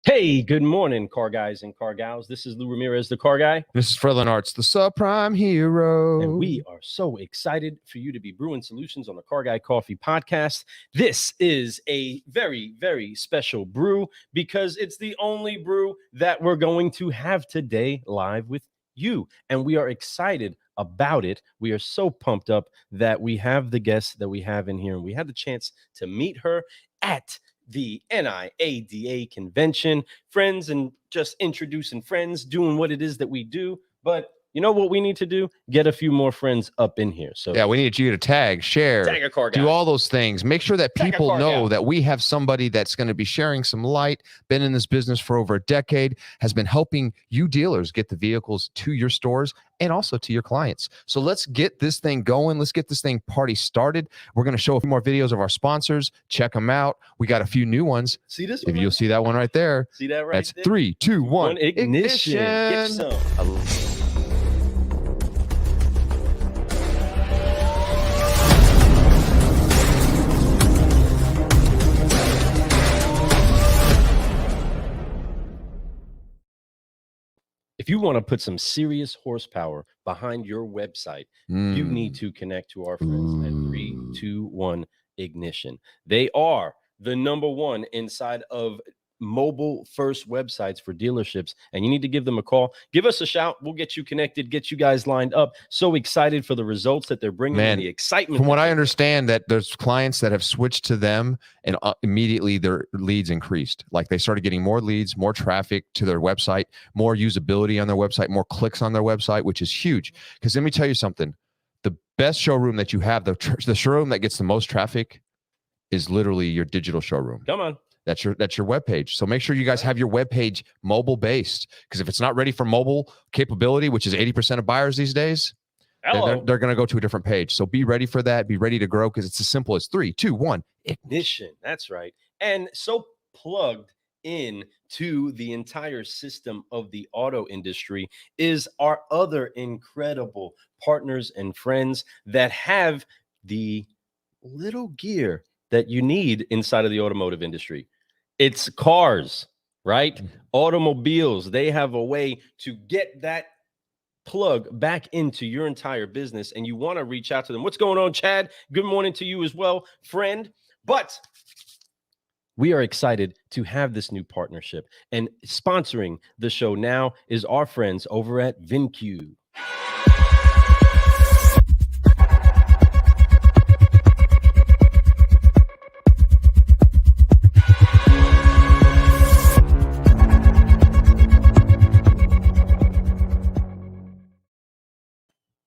Hey, good morning, car guys and car gals. This is Lou Ramirez, the car guy. This is Frelin Arts, the subprime hero. And we are so excited for you to be brewing solutions on the Car Guy Coffee podcast. This is a very, very special brew because it's the only brew that we're going to have today live with you. And we are excited about it. We are so pumped up that we have the guest that we have in here. And we had the chance to meet her at the NIADA convention, friends and just introducing friends, doing what it is that we do. But you know what we need to do? Get a few more friends up in here. So yeah, we need you to tag, share, tag a car guy. Do all those things. Make sure that people know that we have somebody that's going to be sharing some light, been in this business for over a decade, has been helping you dealers get the vehicles to your stores and also to your clients. So let's get this thing going. Let's get this thing party started. We're going to show a few more videos of our sponsors. Check them out. We got a few new ones. See this? If you'll see that one right there. See that right That's there? 3, 2, 1. Ignition. Get some. If you want to put some serious horsepower behind your website, you need to connect to our friends at 3, 2, 1 Ignition. They are the #1 inside of mobile first websites for dealerships, and you need to give them a call. Give us a shout. We'll get you connected, get you guys lined up. So excited for the results that they're bringing, and the excitement. From what I understand, that there's clients that have switched to them and immediately their leads increased. Like they started getting more leads, more traffic to their website, more usability on their website, more clicks on their website, which is huge. Because let me tell you something, the best showroom that you have, the showroom that gets the most traffic is literally your digital showroom. Come on. That's your webpage. So make sure you guys have your webpage mobile based, because if it's not ready for mobile capability, which is 80% of buyers these days, they're going to go to a different page. So be ready for that. Be ready to grow, because it's as simple as 3, 2, 1 ignition. That's right. And so plugged in to the entire system of the auto industry is our other incredible partners and friends that have the little gear that you need inside of the automotive industry. It's cars, right? Automobiles. They have a way to get that plug back into your entire business, and you want to reach out to them. What's going on, Chad? Good morning to you as well, friend. But we are excited to have this new partnership, and sponsoring the show now is our friends over at VinQ.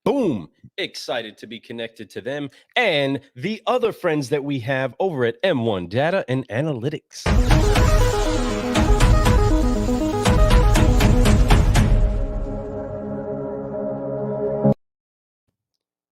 Boom. Excited to be connected to them and the other friends that we have over at M1 Data and Analytics.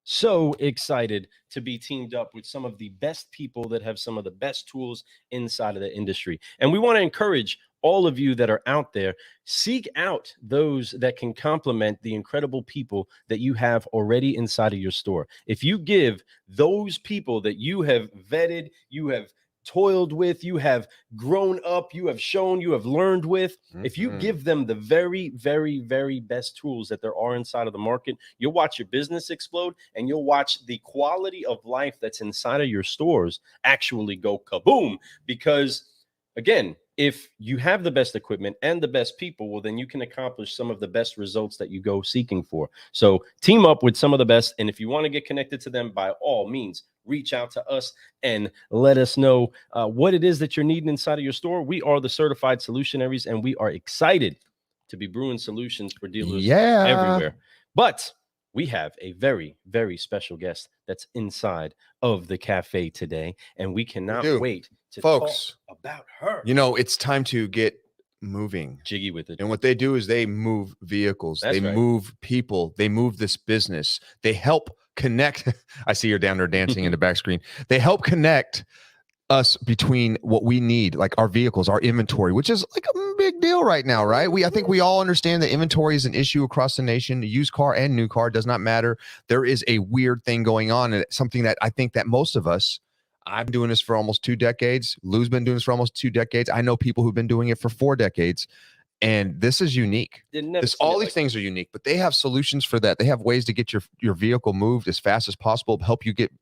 So excited to be teamed up with some of the best people that have some of the best tools inside of the industry. And we want to encourage all of you that are out there, seek out those that can complement the incredible people that you have already inside of your store. If you give those people that you have vetted, you have toiled with, you have grown up, you have shown, you have learned with, if you give them the very, very, very best tools that there are inside of the market, you'll watch your business explode, and you'll watch the quality of life that's inside of your stores actually go kaboom. Because again, if you have the best equipment and the best people, well, then you can accomplish some of the best results that you go seeking for. So team up with some of the best. And if you want to get connected to them, by all means, reach out to us and let us know what it is that you're needing inside of your store. We are the certified solutionaries, and we are excited to be brewing solutions for dealers everywhere. But we have a very, very special guest that's inside of the cafe today, and we cannot wait to talk about her. You know, it's time to get moving. Jiggy with it. And what they do is they move vehicles. They move people. They move this business. They help connect. I see you're down there dancing in the back screen. They help connect us between what we need, like our vehicles, our inventory, which is like a big deal right now, right? I think we all understand that inventory is an issue across the nation. Used car and new car does not matter. There is a weird thing going on, and it's something that I think that most of us, I'm doing this for almost 2 decades. Lou's been doing this for almost 2 decades. I know people who've been doing it for 4 decades. And this is unique. All these things are unique, but they have solutions for that. They have ways to get your vehicle moved as fast as possible, help you get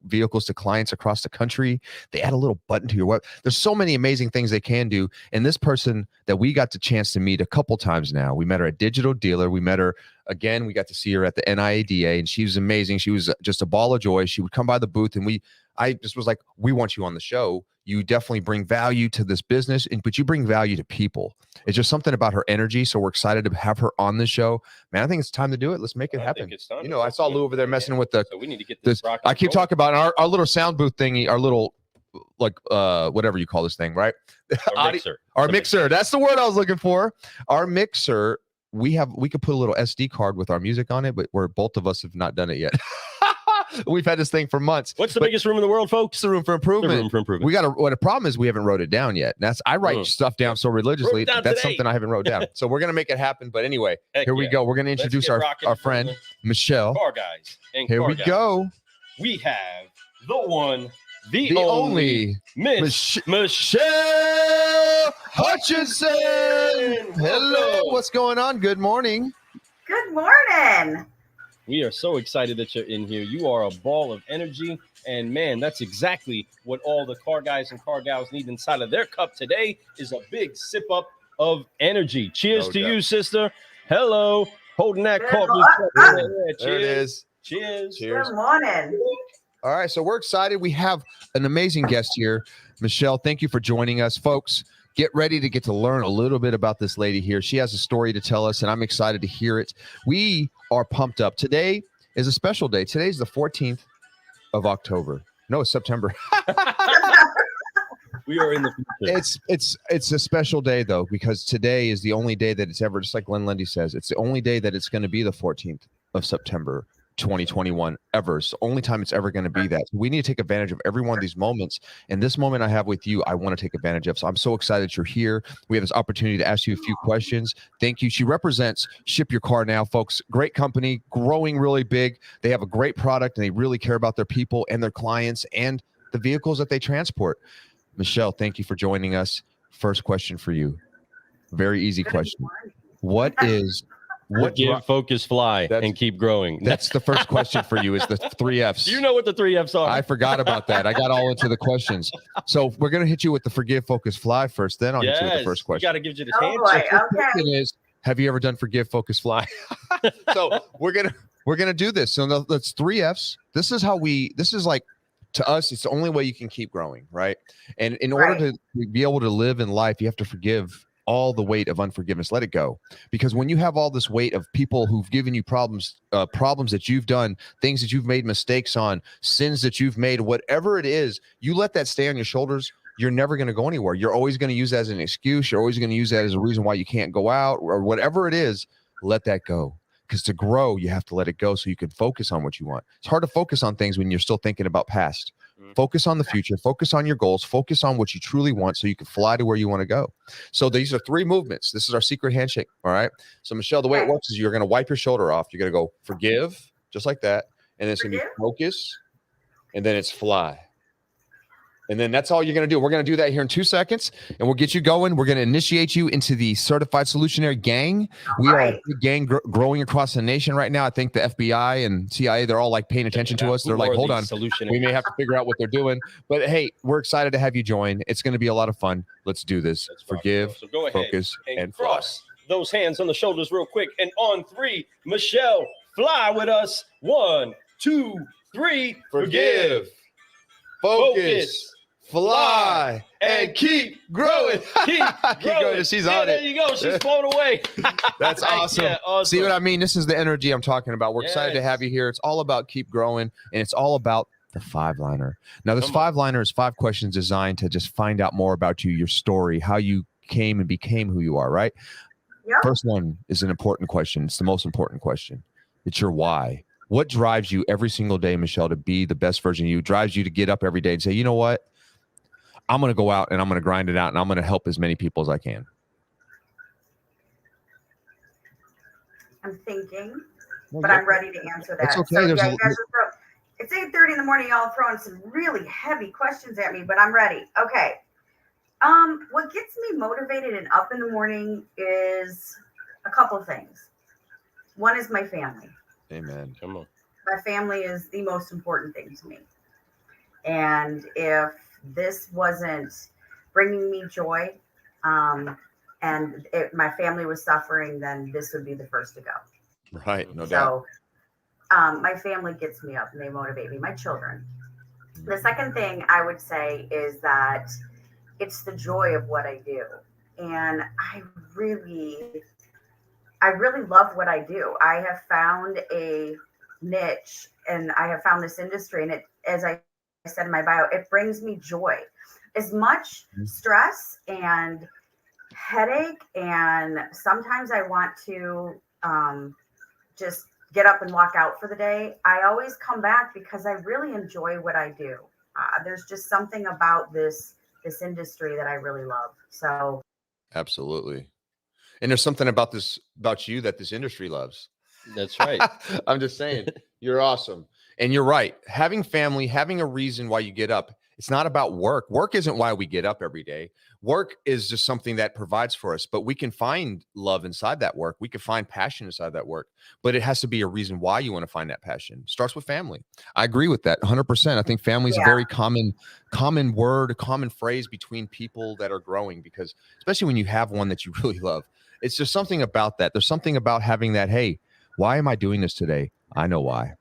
vehicles to clients across the country. They add a little button to your web. There's so many amazing things they can do. And this person that we got the chance to meet a couple times now, we met her at Digital Dealer. We met her again. We got to see her at the NIADA, and she was amazing. She was just a ball of joy. She would come by the booth, and I just was like, we want you on the show. You definitely bring value to this business, but you bring value to people. It's just something about her energy. So we're excited to have her on the show. Man, I think it's time to do it. Let's make it happen. I saw Lou over there messing with so we need to get this. I keep talking about our little sound booth thingy, our little whatever you call this thing, right? Our mixer. That's the word I was looking for. Our mixer. We could put a little SD card with our music on it, but both of us have not done it yet. We've had this thing for months. What's the biggest room in the world, folks? The room for improvement. We got what the problem is, we haven't wrote it down yet. I write stuff down so religiously. That's something I haven't wrote down. So we're gonna make it happen. But anyway, here we go. We're gonna introduce our friend Michelle. Car guys. Here we go. We have the one, the only Michelle Hutchinson. Hello. What's going on? Good morning. Good morning. We are so excited that you're in here. You are a ball of energy. And man, that's exactly what all the car guys and car gals need inside of their cup today is a big sip up of energy. Cheers to you, sister. Hello. Holding that coffee. Cheers. There it is. Cheers. Good morning. All right. So we're excited. We have an amazing guest here. Michelle, thank you for joining us, folks. Get ready to get to learn a little bit about this lady here. She has a story to tell us, and I'm excited to hear it. We are pumped up. Today is a special day. Today's the 14th of October. No, it's September. We are in the future. It's a special day, though, because today is the only day that it's ever, just like Glenn Lundy says, it's the only day that it's going to be the 14th of September. 2021 ever. It's the only time it's ever going to be that. So we need to take advantage of every one of these moments. And this moment I have with you, I want to take advantage of. So I'm so excited that you're here. We have this opportunity to ask you a few questions. Thank you. She represents Ship Your Car Now, folks. Great company, growing really big. They have a great product and they really care about their people and their clients and the vehicles that they transport. Michelle, thank you for joining us. First question for you. Very easy question. Forgive, focus, fly, and keep growing. That's the first question for you is the 3 F's. Do you know what the 3 F's are? I forgot about that. I got all into the questions. So we're going to hit you with the forgive, focus, fly first. Then I'll hit you with the first question. You got to give you the Handshake. Okay. Have you ever done forgive, focus, fly? So we're gonna do this. So that's 3 F's. This is like, to us, it's the only way you can keep growing, right? And in order to be able to live in life, you have to forgive all the weight of unforgiveness. Let it go. Because when you have all this weight of people who've given you problems that you've done, things that you've made mistakes on, sins that you've made, whatever it is, you let that stay on your shoulders, you're never going to go anywhere. You're always going to use that as an excuse. You're always going to use that as a reason why you can't go out or whatever it is. Let that go. Because to grow, you have to let it go so you can focus on what you want. It's hard to focus on things when you're still thinking about past. Focus on the future, focus on your goals, focus on what you truly want so you can fly to where you want to go. So these are 3 movements. This is our secret handshake. All right. So Michelle, the way it works is you're going to wipe your shoulder off. You're going to go forgive, just like that. And then it's going to be focus. And then it's fly. And then that's all you're going to do. We're going to do that here in 2 seconds, and we'll get you going. We're going to initiate you into the Certified Solutionary Gang. We are a big gang growing across the nation right now. I think the FBI and CIA, they're all like paying attention to us. They're like, hold on, we may have to figure out what they're doing. But hey, we're excited to have you join. It's going to be a lot of fun. Let's do this. Forgive, so go ahead focus, and cross those hands on the shoulders real quick. And on 3, Michelle, fly with us. 1, 2, 3. Forgive, focus, fly, and keep growing. Keep growing. She's on it. There you go. She's flown away. That's awesome. Yeah, awesome. See what I mean? This is the energy I'm talking about. We're excited to have you here. It's all about keep growing, and it's all about the 5-liner. Now, this 5-liner is 5 questions designed to just find out more about you, your story, how you came and became who you are, right? Yep. First one is an important question. It's the most important question. It's your why. What drives you every single day, Michelle, to be the best version of you? Drives you to get up every day and say, you know what? I'm going to go out and I'm going to grind it out and I'm going to help as many people as I can. I'm thinking, but I'm ready to answer that. It's okay. So, It's 8:30 in the morning. Y'all throwing some really heavy questions at me, but I'm ready. Okay. What gets me motivated and up in the morning is a couple things. One is my family. Amen. Come on. My family is the most important thing to me. And if this wasn't bringing me joy, and my family was suffering, then this would be the first to go. Right. No doubt. So my family gets me up and they motivate me, my children. The second thing I would say is that it's the joy of what I do. And I really love what I do. I have found a niche and I have found this industry, and it, as I said in my bio, it brings me joy. As much stress and headache, and sometimes I want to just get up and walk out for the day, I always come back because I really enjoy what I do. There's just something about this industry that I really love. So Absolutely. And there's something about you that this industry loves. That's right. I'm just saying, you're awesome. And you're right. Having family, having a reason why you get up. It's not about work. Work isn't why we get up every day. Work is just something that provides for us, but we can find love inside that work. We can find passion inside that work, but it has to be a reason why you want to find that passion. It starts with family. I agree with that 100%. I think family is a very common word, a common phrase between people that are growing, because especially when you have one that you really love, it's just something about that. There's something about having that, hey, why am I doing this today? I know why.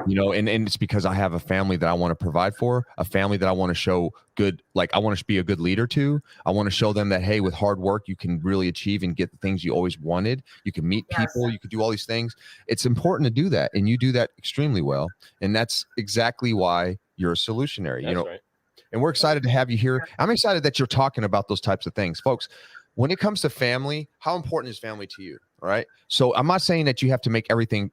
And it's because I have a family that I want to provide for, a family that I want to show good, like I want to be a good leader to. I want to show them that, hey, with hard work, you can really achieve and get the things you always wanted. You can meet people, you can do all these things. It's important to do that. And you do that extremely well. And that's exactly why you're a solutionary, That's right. And we're excited to have you here. I'm excited that you're talking about those types of things, folks. When it comes to family, how important is family to you? All right. So I'm not saying that you have to make everything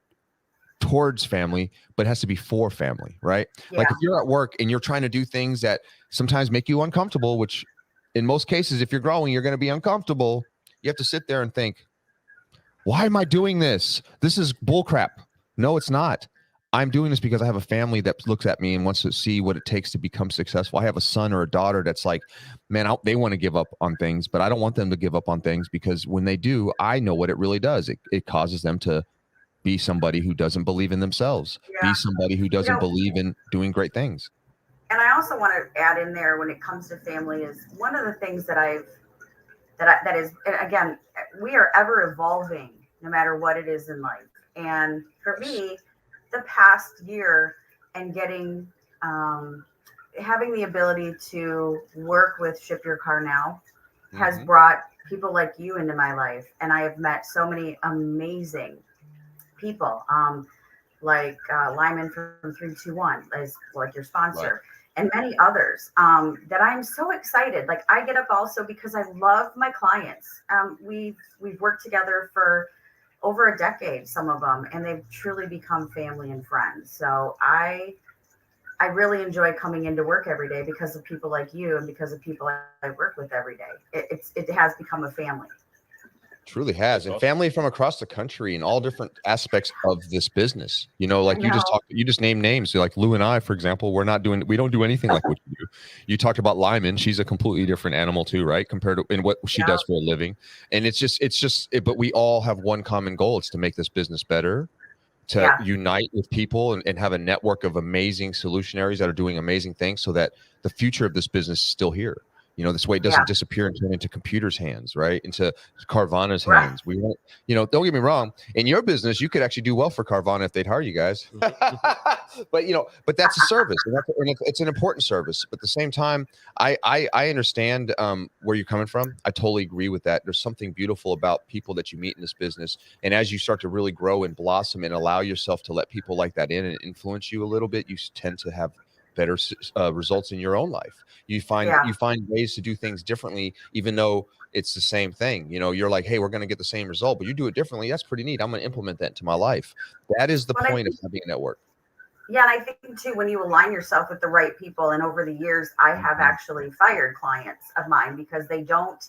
towards family, but it has to be for family, right? Like if you're at work and you're trying to do things that sometimes make you uncomfortable, which in most cases, if you're growing, you're going to be uncomfortable. You have to sit there and think, why am I doing this? This is bullcrap. No, it's not. I'm doing this because I have a family that looks at me and wants to see what it takes to become successful. I have a son or a daughter that's like, man, they want to give up on things, but I don't want them to give up on things, because when they do, I know what it really does. It causes them to be somebody who doesn't believe in themselves, be somebody who doesn't believe in doing great things. And I also want to add in there, when it comes to family, is one of the things that is, again, we are ever evolving no matter what it is in life. And for me, the past year and getting, having the ability to work with Ship Your Car Now has brought people like you into my life. And I have met so many amazing people, like Lyman from 321, is like your sponsor, and many others, that I'm so excited. Like I get up also because I love my clients. We've worked together for over a decade, some of them, and they've truly become family and friends. So I really enjoy coming into work every day because of people like you and because of people I work with every day. It has become a family. Truly has. And family from across the country in all different aspects of this business. Like you just named names. So like Lou and I, for example, we don't do anything like what you do. You talked about Lyman. She's a completely different animal too, right? Compared to in what she does for a living. And but we all have one common goal. It's to make this business better, to unite with people and have a network of amazing solutionaries that are doing amazing things, so that the future of this business is still here. This way it doesn't disappear and turn into computers' hands, right? Into Carvana's hands. We won't, don't get me wrong. In your business, you could actually do well for Carvana if they'd hire you guys. but that's a service, and it's an important service. But at the same time, I understand where you're coming from. I totally agree with that. There's something beautiful about people that you meet in this business. And as you start to really grow and blossom and allow yourself to let people like that in and influence you a little bit, you tend to have better results in your own life. You find ways to do things differently, even though it's the same thing. You're like, hey, we're going to get the same result, but you do it differently. That's pretty neat. I'm going to implement that into my life. That is the point of having a network. Yeah, and I think too, when you align yourself with the right people, and over the years, I have actually fired clients of mine because they don't,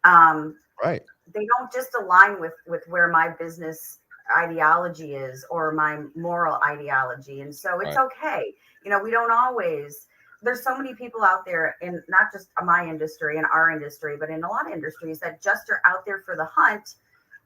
they don't just align with where my business ideology is, or my moral ideology. And so it's okay. You know, we don't always, there's so many people out there in not just my industry and our industry, but in a lot of industries that just are out there for the hunt.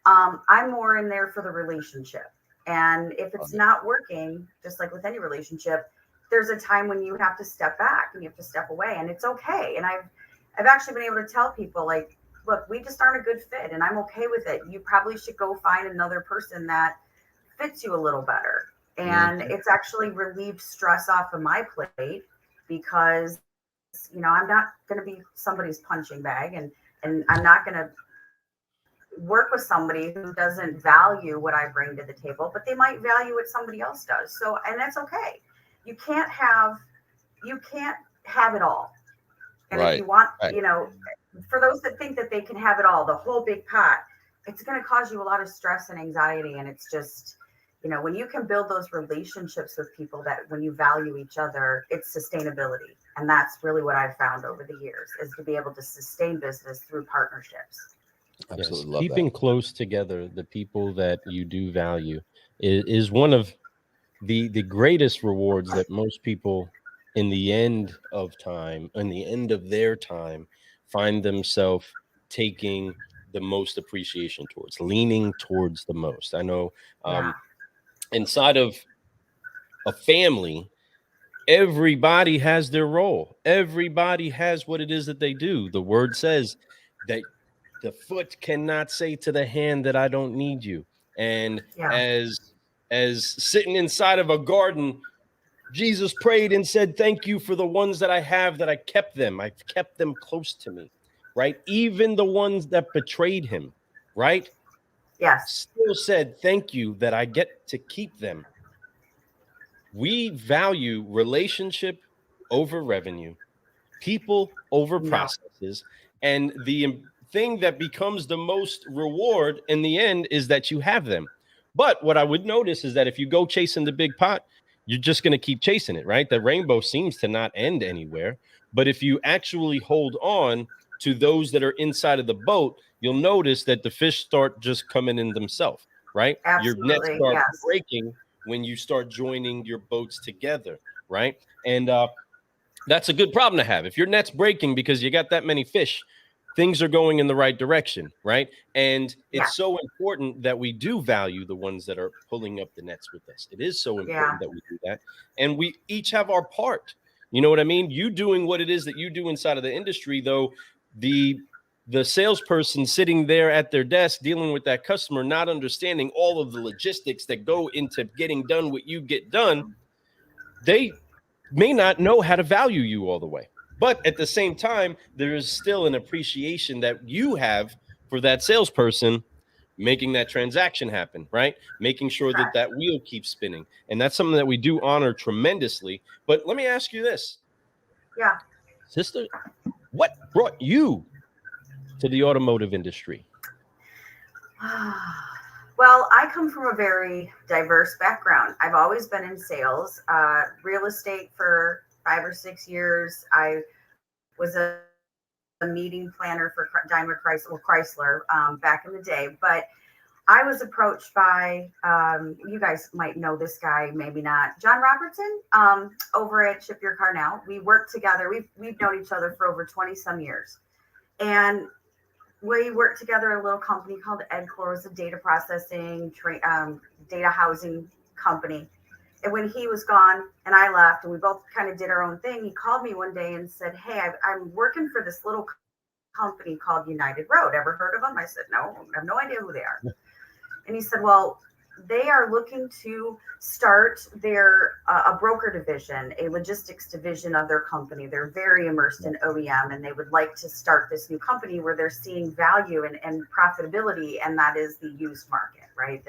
I'm more in there for the relationship. And if it's not working, just like with any relationship, there's a time when you have to step back and you have to step away, and it's okay. And I've actually been able to tell people, like, look, we just aren't a good fit, and I'm okay with it. You probably should go find another person that fits you a little better. And it's actually relieved stress off of my plate, because, you know, I'm not going to be somebody's punching bag, and I'm not going to work with somebody who doesn't value what I bring to the table, but they might value what somebody else does. So, and that's okay. You can't have it all. And if you want, you know, for those that think that they can have it all, the whole big pot, it's going to cause you a lot of stress and anxiety. And it's just, you know, when you can build those relationships with people, that when you value each other, it's sustainability. And that's really what I've found over the years, is to be able to sustain business through partnerships. Absolutely. Yes. Keeping close together the people that you do value is one of the greatest rewards that most people in the end of their time, find themselves taking the most appreciation towards, leaning towards the most. I know inside of a family, everybody has their role. Everybody has what it is that they do. The word says that the foot cannot say to the hand that I don't need you. And as sitting inside of a garden, Jesus prayed and said, thank you for the ones that I have, that I kept them. I've kept them close to me, right? Even the ones that betrayed him, right? Yes. Still said, thank you that I get to keep them. We value relationship over revenue, people over processes, and the thing that becomes the most reward in the end is that you have them. But what I would notice is that if you go chasing the big pot, you're just going to keep chasing it, right? The rainbow seems to not end anywhere. But if you actually hold on to those that are inside of the boat, you'll notice that the fish start just coming in themselves, right? Absolutely, your nets start breaking when you start joining your boats together, right? And that's a good problem to have. If your net's breaking because you got that many fish, things are going in the right direction, right? And it's so important that we do value the ones that are pulling up the nets with us. It is so important that we do that. And we each have our part. You know what I mean? You doing what it is that you do inside of the industry, though, the salesperson sitting there at their desk dealing with that customer, not understanding all of the logistics that go into getting done what you get done, they may not know how to value you all the way. But at the same time, there is still an appreciation that you have for that salesperson making that transaction happen, right? Making sure that that wheel keeps spinning. And that's something that we do honor tremendously. But let me ask you this. Yeah. Sister, what brought you to the automotive industry? Well, I come from a very diverse background. I've always been in sales, real estate for 5 or 6 years. I was a meeting planner for Chrysler back in the day. But I was approached by, you guys might know this guy, maybe not, John Robertson, over at Ship Your Car Now. We worked together. We've known each other for over 20 some years. And we worked together at a little company called Edcor. It was a data processing, data housing company. And when he was gone and I left and we both kind of did our own thing, he called me one day and said, hey, I'm working for this little company called United Road. Ever heard of them? I said, no, I have no idea who they are. And he said, well, they are looking to start their a broker division, a logistics division of their company. They're very immersed in OEM, and they would like to start this new company where they're seeing value and profitability, and that is the used market, right?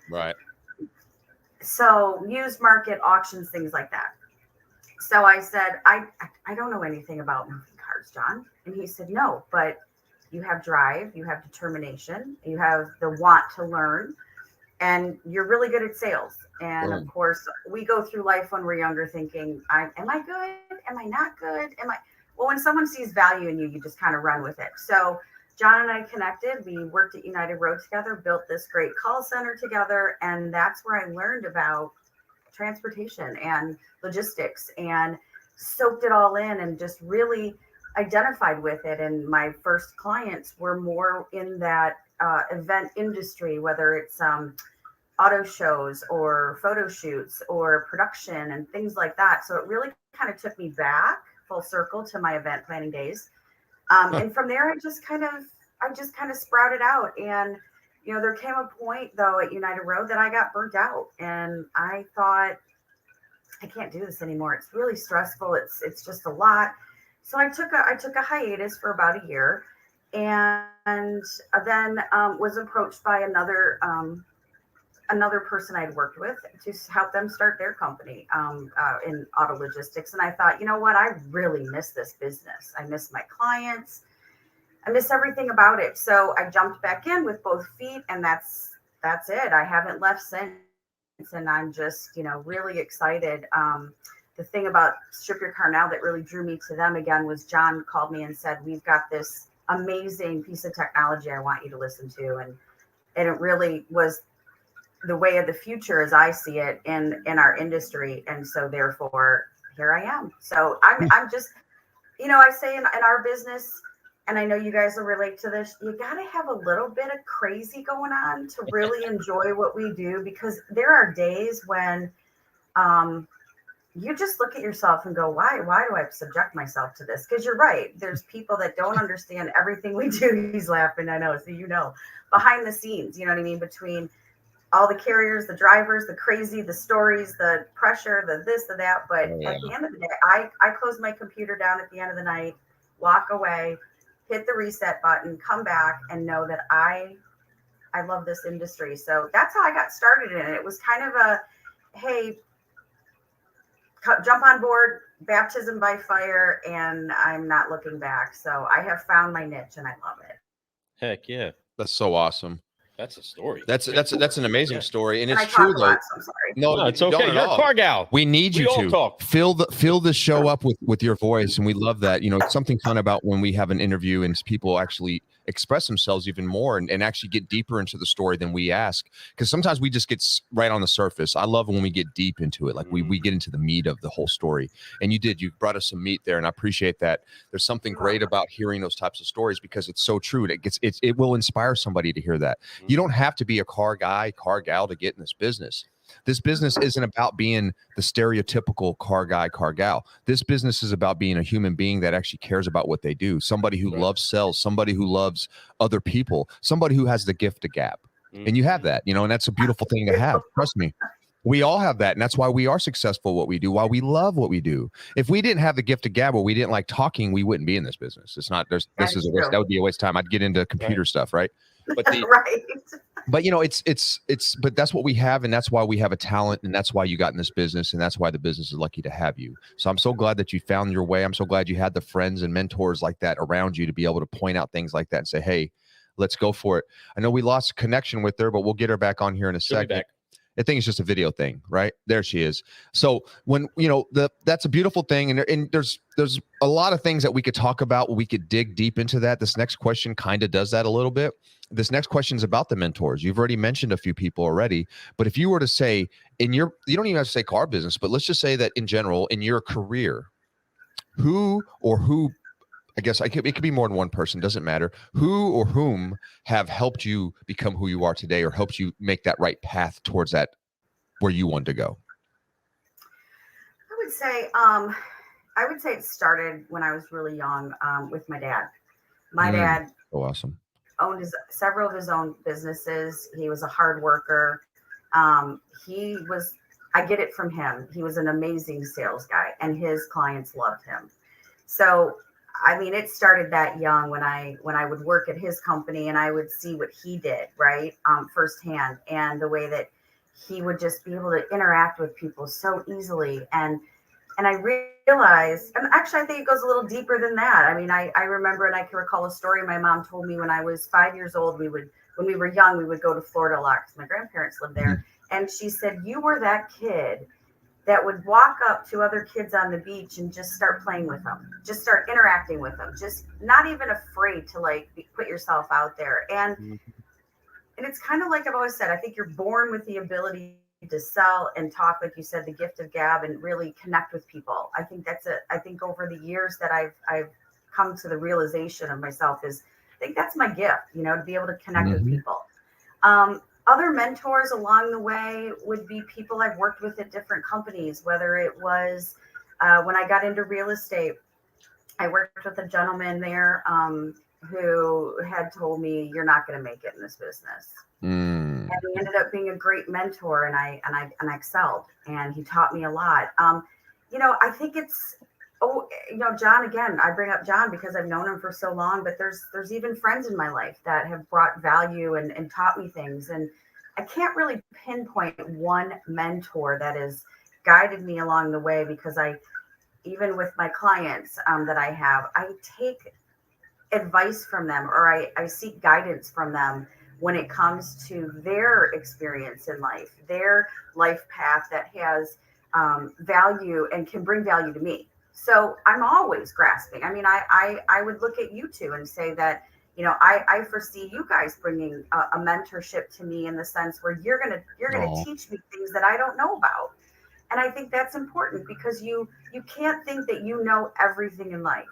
Right. So used market, auctions, things like that. So I said, I don't know anything about moving cars, John. And he said, no, but you have drive, you have determination, you have the want to learn, and you're really good at sales. And of course, we go through life when we're younger thinking, am I good? Am I not good? Well, when someone sees value in you, you just kind of run with it. So John and I connected. We worked at United Road together, built this great call center together. And that's where I learned about transportation and logistics and soaked it all in and just really identified with it. And my first clients were more in that event industry, whether it's auto shows or photo shoots or production and things like that. So it really kind of took me back full circle to my event planning days. And from there, I just kind of sprouted out. And, there came a point though at United Road that I got burnt out, and I thought, I can't do this anymore. It's really stressful. It's just a lot. So I took a hiatus for about a year, and then was approached by another person I'd worked with to help them start their company in auto logistics. And I thought, you know what? I really miss this business. I miss my clients. I miss everything about it. So I jumped back in with both feet, and that's it. I haven't left since. And I'm just, really excited. The thing about Strip Your Car Now that really drew me to them again was John called me and said, we've got this amazing piece of technology I want you to listen to. And it really was the way of the future as I see it in our industry. And so therefore, here I am. So I'm just, I say in our business, and I know you guys will relate to this, you got to have a little bit of crazy going on to really enjoy what we do, because there are days when you just look at yourself and go, why do I subject myself to this? Because you're right. There's people that don't understand everything we do. He's laughing. I know. So, behind the scenes, you know what I mean? Between all the carriers, the drivers, the crazy, the stories, the pressure, the this, the that. But at the end of the day, I close my computer down at the end of the night, walk away, hit the reset button, come back, and know that I love this industry. So that's how I got started in it. It was kind of a, hey, jump on board, baptism by fire, and I'm not looking back. So I have found my niche, and I love it. Heck yeah. That's so awesome. That's a story. That's an amazing story, and And it's I talk true a though. lot, so I'm sorry. No, it's you don't okay. at You're a all. car gal. We need you We all to talk. fill the show up with your voice, and we love that. It's something fun about when we have an interview and people actually express themselves even more and actually get deeper into the story than we ask, because sometimes we just get right on the surface. I love when we get deep into it, like we get into the meat of the whole story. And you brought us some meat there, and I appreciate that. There's something great about hearing those types of stories, because it's so true. It will inspire somebody to hear that. You don't have to be a car guy, car gal to get in this business. This business isn't about being the stereotypical car guy, car gal. This business is about being a human being that actually cares about what they do. Somebody who loves sales, somebody who loves other people, somebody who has the gift of gab. And you have that, and that's a beautiful thing to have. Trust me. We all have that. And that's why we are successful at what we do, why we love what we do. If we didn't have the gift of gab or we didn't like talking, we wouldn't be in this business. It's not, that would be a waste of time. I'd get into computer stuff, right? But right. But but that's what we have, and that's why we have a talent, and that's why you got in this business, and that's why the business is lucky to have you. So I'm so glad that you found your way. I'm so glad you had the friends and mentors like that around you to be able to point out things like that and say, hey, let's go for it. I know we lost a connection with her, but we'll get her back on here in a second. I think it's just a video thing, right? There she is. So when, that's a beautiful thing. And there's a lot of things that we could talk about. We could dig deep into that. This next question kind of does that a little bit. This next question is about the mentors. You've already mentioned a few people already, but if you were to say you don't even have to say car business, but let's just say that in general, in your career, who, I guess it could be more than one person, doesn't matter, who or whom have helped you become who you are today, or helped you make that right path towards that where you want to go? I would say it started when I was really young with my dad. My dad so awesome. Owned several of his own businesses. He was a hard worker. I get it from him. He was an amazing sales guy, and his clients loved him. So it started that young when I would work at his company and I would see what he did, right, firsthand, and the way that he would just be able to interact with people so easily. And I realized, and actually I think it goes a little deeper than that. I remember, and I can recall a story my mom told me when I was 5 years old. When we were young, we would go to Florida a lot because my grandparents lived there. And she said, you were that kid that would walk up to other kids on the beach and just start playing with them, just start interacting with them, just not even afraid to like put yourself out there. And it's kind of like I've always said, I think you're born with the ability to sell and talk, like you said, the gift of gab, and really connect with people. I think I think over the years that I've come to the realization of myself is, I think that's my gift, you know, to be able to connect with people. Other mentors along the way would be people I've worked with at different companies, whether it was when I got into real estate, I worked with a gentleman there who had told me, you're not going to make it in this business. And he ended up being a great mentor, and I excelled, and he taught me a lot. You know, I think it's, you know, John, again, I bring up John because I've known him for so long, but there's even friends in my life that have brought value and taught me things. And I can't really pinpoint one mentor that has guided me along the way, because even with my clients that I have, I take advice from them, or I seek guidance from them when it comes to their experience in life, their life path that has value and can bring value to me. So I'm always grasping. I mean, I would look at you two and say that, you know, I foresee you guys bringing a mentorship to me, in the sense where you're gonna teach me things that I don't know about. And I think that's important, because you can't think that you know everything in life.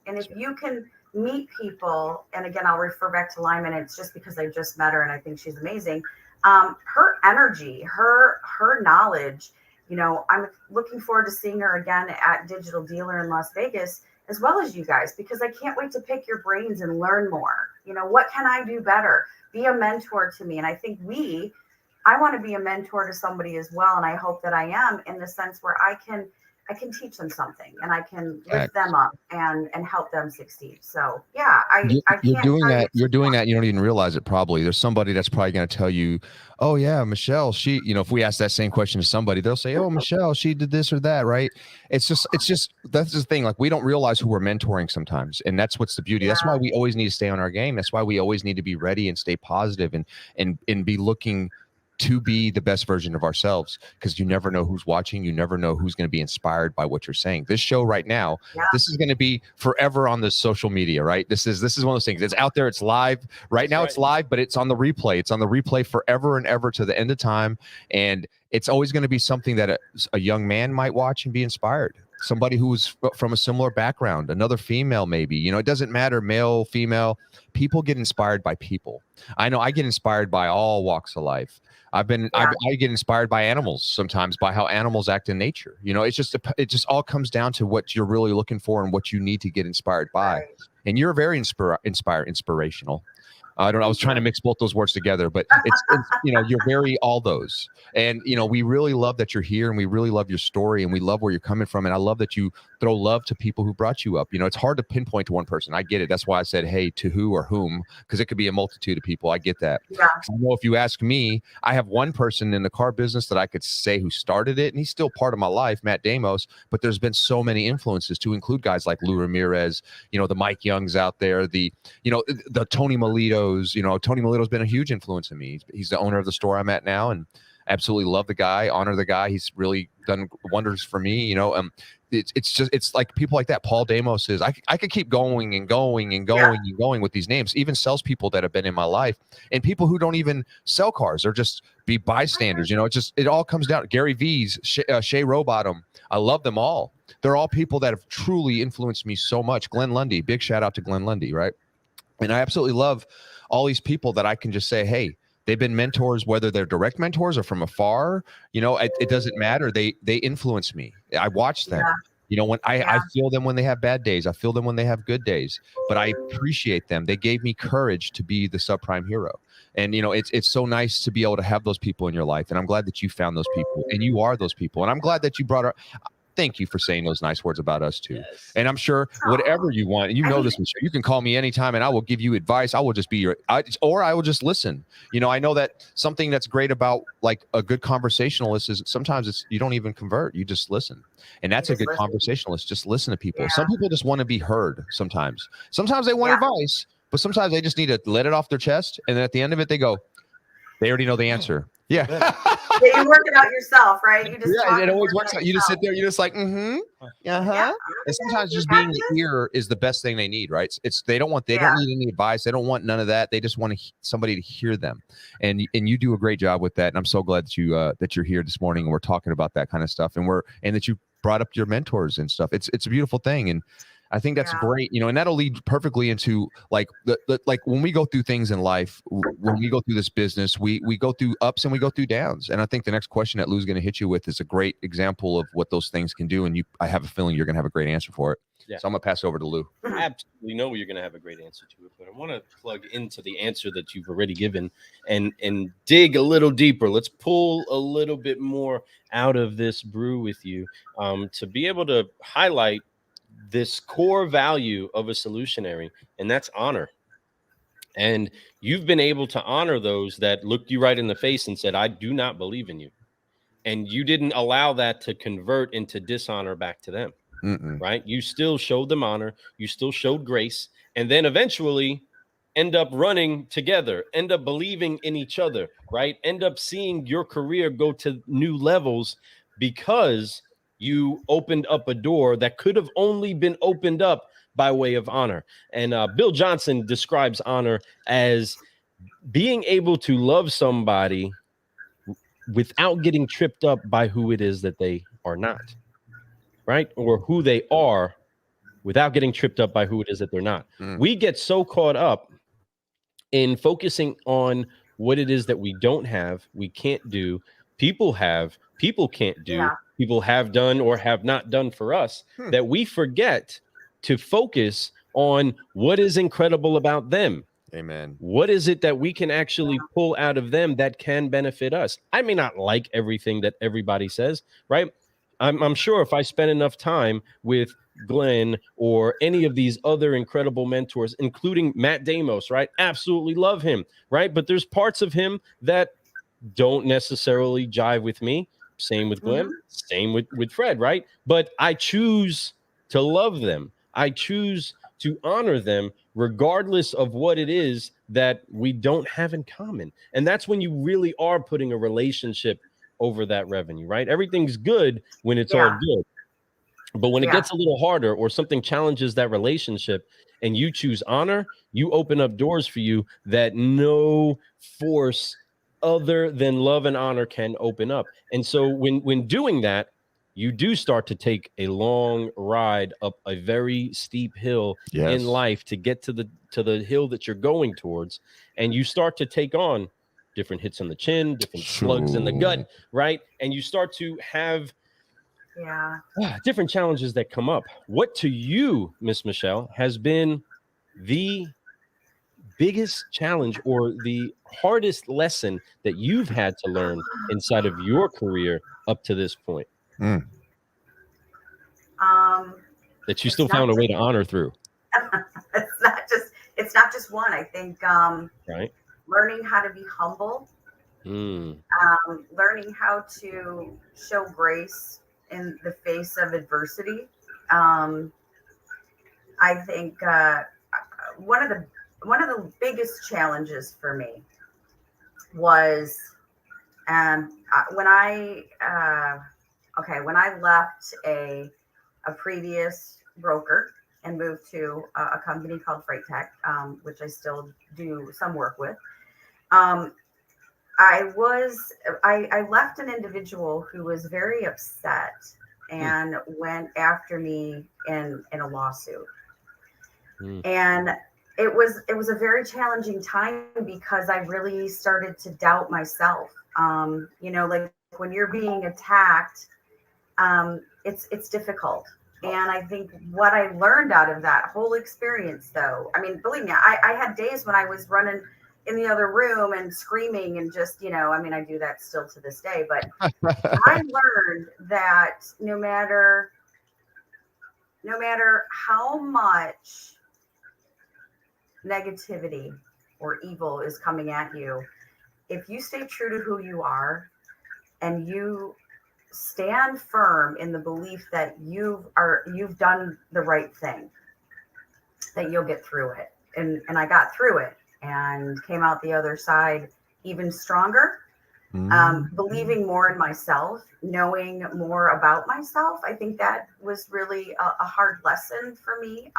And if you can meet people, and again, I'll refer back to Lyman, it's just because I just met her and I think she's amazing. Her energy, her knowledge, you know, I'm looking forward to seeing her again at Digital Dealer in Las Vegas, as well as you guys, because I can't wait to pick your brains and learn more. You know, what can I do better? Be a mentor to me. And I think I want to be a mentor to somebody as well. And I hope that I am, in the sense where I can teach them something, and I can lift them up and help them succeed. So yeah, you're doing that. You're doing that. You don't even realize it. Probably there's somebody that's probably going to tell you, oh yeah, Michelle, she, you know, if we ask that same question to somebody, they'll say, oh, Michelle, she did this or that. Right. It's just, that's the thing. Like, we don't realize who we're mentoring sometimes. And that's what's the beauty. That's why we always need to stay on our game. That's why we always need to be ready and stay positive and be looking to be the best version of ourselves, because you never know who's watching. You never know who's going to be inspired by what you're saying. This show right now, this is going to be forever on the social media, right? This is one of those things. It's out there. It's live right now. It's live, but it's on the replay. It's on the replay forever and ever to the end of time. And it's always going to be something that a young man might watch and be inspired. Somebody who's from a similar background, another female, maybe, you know, it doesn't matter, male, female, people get inspired by people. I know I get inspired by all walks of life. I get inspired by animals sometimes, by how animals act in nature. You know, it just all comes down to what you're really looking for and what you need to get inspired by. Right. And you're very inspirational. I was trying to mix both those words together, but it's you know, you're very all those. And, you know, we really love that you're here, and we really love your story, and we love where you're coming from. And I love that you throw love to people who brought you up. You know, it's hard to pinpoint to one person. I get it. That's why I said, hey, to who or whom, because it could be a multitude of people. I get that. Yeah. I know if you ask me, I have one person in the car business that I could say who started it, and he's still part of my life, Matt Damos, but there's been so many influences, to include guys like Lou Ramirez, you know, the Mike Youngs out there, the Tony Melito. You know, Tony Melito's been a huge influence in me. He's the owner of the store I'm at now, and absolutely love the guy, honor the guy. He's really done wonders for me. You know, it's like people like that. Paul Damos is. I could keep going and going and going and going with these names. Even salespeople that have been in my life, and people who don't even sell cars, or just be bystanders. You know, it all comes down. Gary V's, Shay Rowbottom. I love them all. They're all people that have truly influenced me so much. Glenn Lundy, big shout out to Glenn Lundy, right? And I absolutely love all these people that I can just say, hey, they've been mentors, whether they're direct mentors or from afar. You know, it doesn't matter. They influence me. I watch them. Yeah. You know, when I feel them when they have bad days. I feel them when they have good days. But I appreciate them. They gave me courage to be the subprime hero. And, you know, it's so nice to be able to have those people in your life. And I'm glad that you found those people, and you are those people. And I'm glad that you brought our... Thank you for saying those nice words about us too. Yes. And I'm sure whatever you want, and you know this, Michelle, you can call me anytime and I will give you advice. I will just be or I will just listen. You know, I know that something that's great about like a good conversationalist is sometimes you don't even convert. You just listen. And that's a good conversationalist. Just listen to people. Yeah. Some people just want to be heard sometimes. Sometimes they want advice, but sometimes they just need to let it off their chest. And then at the end of it, they go, they already know the answer. Yeah. Yeah, you work it out yourself, right? You just Yeah, talk it and always work works it out. You just yourself. sit there, you're just like, mm-hmm. Yeah, Uh-huh. And sometimes you just got being this. here is the best thing they need, right? They don't Yeah. need any advice. They don't want none of that. They just want somebody to hear them. And you do a great job with that. And I'm so glad that you're here this morning and we're talking about that kind of stuff. And that you brought up your mentors and stuff. It's a beautiful thing. And I think that's Yeah. great, and that'll lead perfectly into like like when we go through things in life, when we go through this business, we go through ups and we go through downs. And I think the next question that Lou's going to hit you with is a great example of what those things can do. And I have a feeling you're going to have a great answer for it. Yeah. So I'm going to pass over to Lou. Absolutely know you're going to have a great answer to it, but I want to plug into the answer that you've already given and dig a little deeper. Let's pull a little bit more out of this brew with you to be able to highlight this core value of a solutionary, and that's honor. And you've been able to honor those that looked you right in the face and said, I do not believe in you. And you didn't allow that to convert into dishonor back to them. Right? You still showed them honor. You still showed grace. And then eventually end up running together, end up believing in each other, right? End up seeing your career go to new levels because you opened up a door that could have only been opened up by way of honor. And Bill Johnson describes honor as being able to love somebody without getting tripped up by who it is that they are not, right? Or who they are without getting tripped up by who it is that they're not. We get so caught up in focusing on what it is that we don't have, we can't do, people have, people can't do, people have done or have not done for us, that we forget to focus on what is incredible about them. Amen. What is it that we can actually pull out of them that can benefit us? I may not like everything that everybody says, right? I'm sure if I spend enough time with Glenn or any of these other incredible mentors, including Matt Damos, right? Absolutely love him, right? But there's parts of him that don't necessarily jive with me. Same with Glenn, same with Fred, right? But I choose to love them. I choose to honor them regardless of what it is that we don't have in common. And that's when you really are putting a relationship over that revenue, right? Everything's good when it's all good. But when it gets a little harder or something challenges that relationship and you choose honor, you open up doors for you that no force other than love and honor can open up. And so when doing that, you do start to take a long ride up a very steep hill in life to get to the hill that you're going towards. And you start to take on different hits on the chin, different slugs in the gut, right? And you start to have different challenges that come up. What to you, Miss Michelle, has been the biggest challenge or the hardest lesson that you've had to learn inside of your career up to this point? That you still found a way to honor through. It's not just one. I think right. Learning how to be humble, learning how to show grace in the face of adversity. I think one of the biggest challenges for me was when I left a previous broker and moved to a company called Freight Tech, which I still do some work with. I left an individual who was very upset and went after me in a lawsuit. And it was a very challenging time because I really started to doubt myself. Like when you're being attacked, it's difficult. And I think what I learned out of that whole experience, though, I mean, believe me, I had days when I was running in the other room and screaming and just, I do that still to this day, but I learned that no matter how much negativity or evil is coming at you, if you stay true to who you are and you stand firm in the belief that you've done the right thing, that you'll get through it. And I got through it and came out the other side even stronger. Believing more in myself, knowing more about myself. I think that was really a hard lesson for me,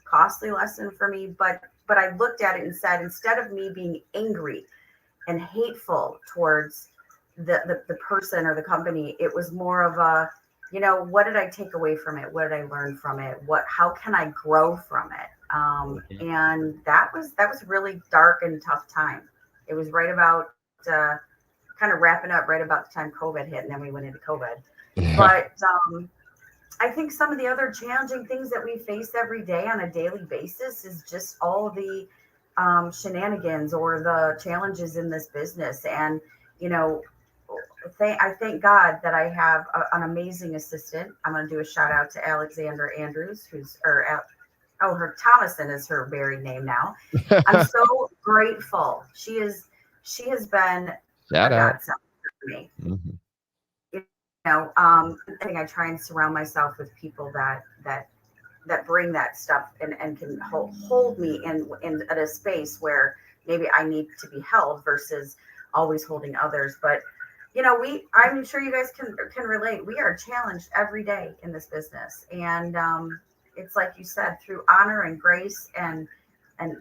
costly lesson for me. But I looked at it and said, instead of me being angry and hateful towards the person or the company, it was more of a, what did I take away from it? What did I learn from it? How can I grow from it? And that was really dark and tough time. It was right about kind of wrapping up right about the time COVID hit, and then we went into COVID. But I think some of the other challenging things that we face every day on a daily basis is just all the shenanigans or the challenges in this business. And, I thank God that I have an amazing assistant. I'm going to do a shout out to Alexander Andrews, her Thomason is her married name now. I'm so grateful. She has been Shout a out. godsend for me. Mm-hmm. I think I try and surround myself with people that bring that stuff and can hold me in at a space where maybe I need to be held versus always holding others. But I'm sure you guys can relate. We are challenged every day in this business, and it's like you said, through honor and grace and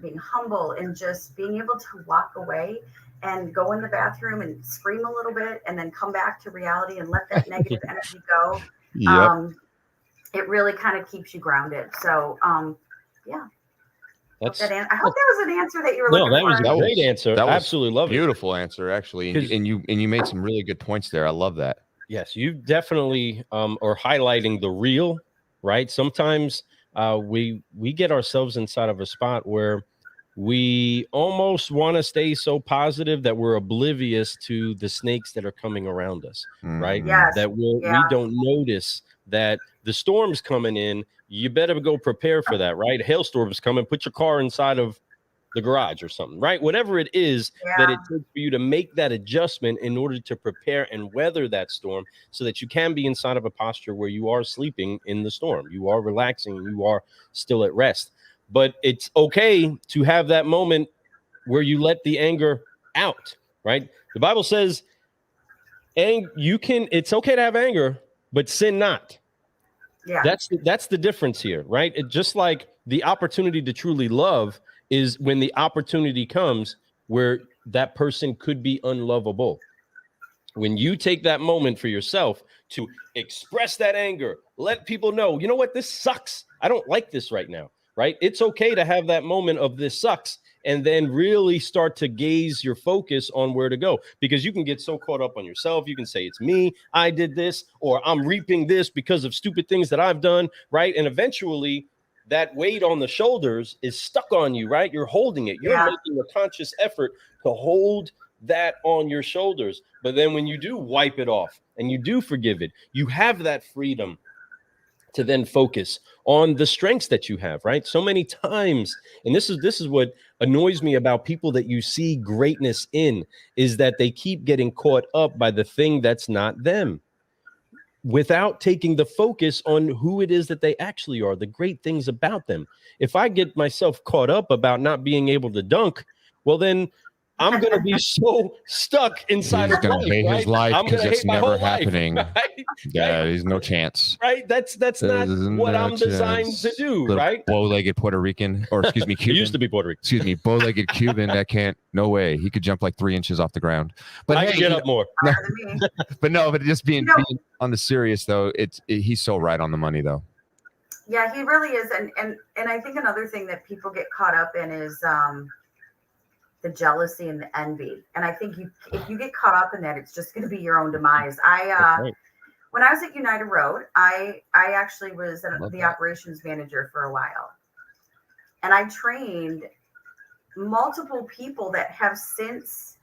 being humble and just being able to walk away and go in the bathroom and scream a little bit and then come back to reality and let that negative energy go. Yep. It really kind of keeps you grounded. So, yeah. I hope that was an answer that you were looking for. That was a great answer. That was absolutely love beautiful answer, actually. And you made some really good points there. I love that. Yes, you definitely are highlighting the real, right? Sometimes we get ourselves inside of a spot where we almost want to stay so positive that we're oblivious to the snakes that are coming around us, right? Yes. That we don't notice that the storm's coming in. You better go prepare for that, right? Hailstorm's coming. Put your car inside of the garage or something, right? Whatever it is that it takes for you to make that adjustment in order to prepare and weather that storm so that you can be inside of a posture where you are sleeping in the storm. You are relaxing. You are still at rest. But it's okay to have that moment where you let the anger out, right? The Bible says, it's okay to have anger, but sin not. Yeah. That's the difference here, right? It just like the opportunity to truly love is when the opportunity comes where that person could be unlovable. When you take that moment for yourself to express that anger, let people know, you know what, this sucks. I don't like this right now, right? It's okay to have that moment of this sucks and then really start to gaze your focus on where to go, because you can get so caught up on yourself. You can say, it's me, I did this, or I'm reaping this because of stupid things that I've done, right? And eventually that weight on the shoulders is stuck on you, right? You're holding it. You're making a conscious effort to hold that on your shoulders. But then when you do wipe it off and you do forgive it, you have that freedom to then focus on the strengths that you have, right? So many times, and this is what annoys me about people that you see greatness in, is that they keep getting caught up by the thing that's not them, without taking the focus on who it is that they actually are, the great things about them. If I get myself caught up about not being able to dunk, well, then I'm going to be so stuck inside He's of going to hate his life because it's never happening. Life, right? Yeah, there's no chance. Right? That's not what I'm designed to do, little right? Bow-legged Puerto Rican, or excuse me, Cuban. He used to be Puerto Rican. Excuse me, bow-legged Cuban that can't, no way. He could jump like 3 inches off the ground. But I can get up more. No, but just being on the serious though, he's so right on the money though. Yeah, he really is. And I think another thing that people get caught up in is the jealousy and the envy. And I think if you get caught up in that, it's just going to be your own demise. When I was at United Road, I actually was the operations manager for a while. And I trained multiple people that have since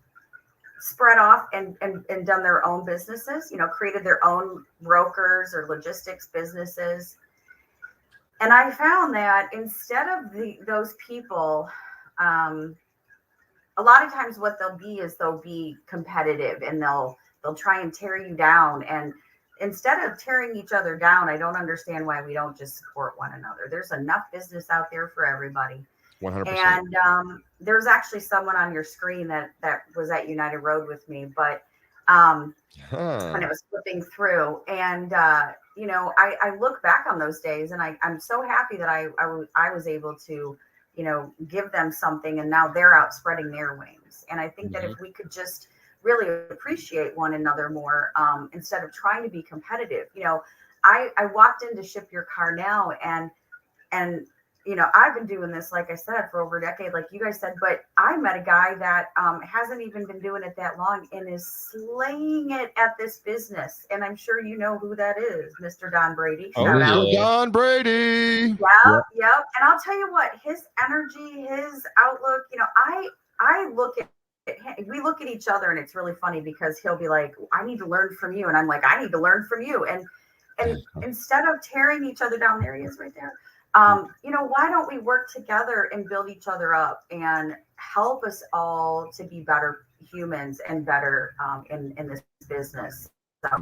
spread off and done their own businesses, created their own brokers or logistics businesses. And I found that instead of those people, a lot of times what they'll be competitive and they'll try and tear you down. And instead of tearing each other down, I don't understand why we don't just support one another. There's enough business out there for everybody. 100%. And there's actually someone on your screen that was at United Road with me, but when it was flipping through, and you know, I look back on those days, and I'm so happy that I was able to, you know, give them something, and now they're out spreading their wings. And I think that if we could just really appreciate one another more, instead of trying to be competitive. You know, I walked in to ship your car now, and you know, I've been doing this, like I said, for over a decade, like you guys said, but I met a guy that hasn't even been doing it that long and is slaying it at this business. And I'm sure you know who that is, Mr. Don Brady. Oh, Shout out. yeah. Don Brady. Yep. And I'll tell you what, his energy, his outlook, you know, I look at we look at each other, and it's really funny because he'll be like, I need to learn from you. And I'm like, I need to learn from you. And instead of tearing each other down, there he is right there. You know, why don't we work together and build each other up and help us all to be better humans and better in this business?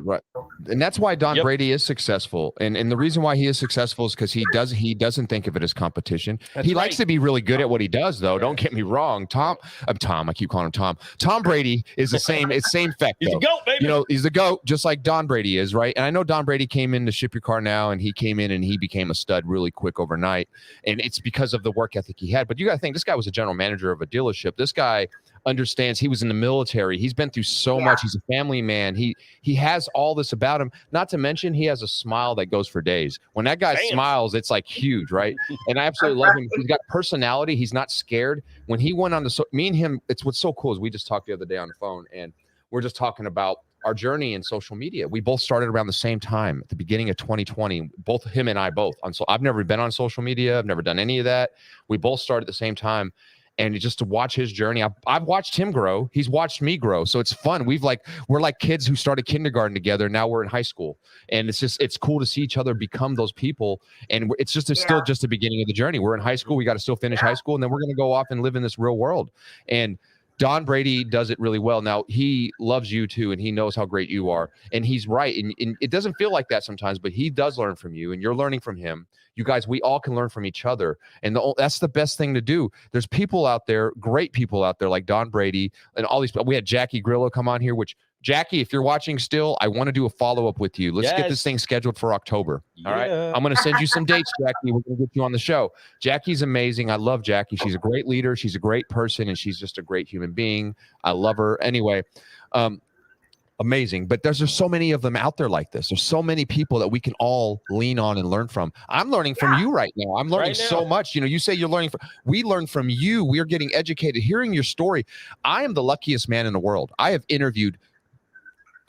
Right. And that's why Don Brady is successful. And the reason why he is successful is because he doesn't think of it as competition. He likes to be really good at what he does, though. Don't get me wrong. I keep calling him Tom. Tom Brady is the same. It's same fact. He's a goat, baby. You know, he's the GOAT, just like Don Brady is, right? And I know Don Brady came in to ship your car now, and he came in and he became a stud really quick overnight. And it's because of the work ethic he had. But you got to think, this guy was a general manager of a dealership. This guy understands. He was in the military. He's been through so much. He's a family man. He has all this about him. Not to mention, he has a smile that goes for days. When that guy smiles, it's like huge, right? And I absolutely love him. He's got personality. He's not scared. When he went on me and him, it's what's so cool is we just talked the other day on the phone, and we're just talking about our journey in social media. We both started around the same time at the beginning of 2020. Both him and I both. I've never been on social media. I've never done any of that. We both started at the same time. And just to watch his journey, I've watched him grow. He's watched me grow. So it's fun. We're like kids who started kindergarten together. Now we're in high school, and it's cool to see each other become those people. And it's still just the beginning of the journey. We're in high school. We got to still finish high school, and then we're going to go off and live in this real world. And Don Brady does it really well. Now, he loves you too, and he knows how great you are. And he's right. And it doesn't feel like that sometimes, but he does learn from you, and you're learning from him. You guys, we all can learn from each other. And that's the best thing to do. There's people out there, great people out there like Don Brady and all these. We had Jackie Grillo come on here, which, Jackie, if you're watching still, I want to do a follow-up with you. Let's get this thing scheduled for October. All right. I'm going to send you some dates, Jackie. We're going to get you on the show. Jackie's amazing. I love Jackie. She's a great leader. She's a great person, and she's just a great human being. I love her. Anyway, amazing. But there's so many of them out there like this. There's so many people that we can all lean on and learn from. I'm learning from you right now. I'm learning so much. You know, you say you're learning we learn from you. We are getting educated, hearing your story. I am the luckiest man in the world. I have interviewed,